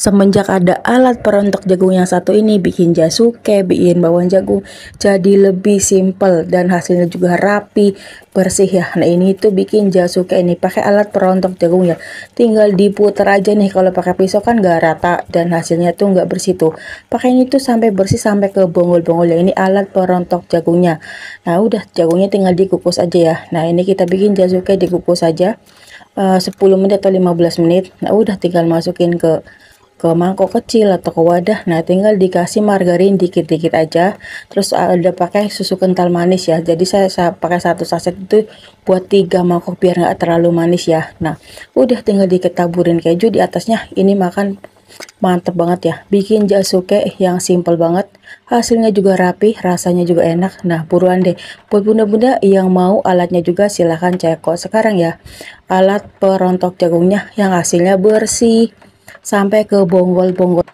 Semenjak ada alat perontok jagung yang satu ini, bikin jasuke, bikin bawang jagung jadi lebih simpel dan hasilnya juga rapi, bersih ya. Nah ini tuh bikin jasuke ini pakai alat perontok jagung ya. Tinggal diputer aja nih, kalau pakai pisau kan gak rata dan hasilnya tuh nggak bersih tuh. Pakai ini tuh sampai bersih sampai ke bonggol-bonggolnya. Ini alat perontok jagungnya. Nah udah, jagungnya tinggal dikukus aja ya. Nah ini kita bikin jasuke dikukus aja 10 menit atau 15 menit. Nah udah, tinggal masukin ke mangkok kecil atau ke wadah. Nah tinggal dikasih margarin dikit-dikit aja, terus ada pakai susu kental manis ya. Jadi saya pakai satu saset itu buat 3 mangkok biar nggak terlalu manis ya. Nah udah, tinggal diketaburin keju di atasnya. Ini makan mantep banget ya, bikin jasuke yang simple banget, hasilnya juga rapi, rasanya juga enak. Nah buruan deh, buat bunda-bunda yang mau alatnya juga silahkan ceko sekarang ya, alat perontok jagungnya yang hasilnya bersih sampai ke bonggol-bonggol.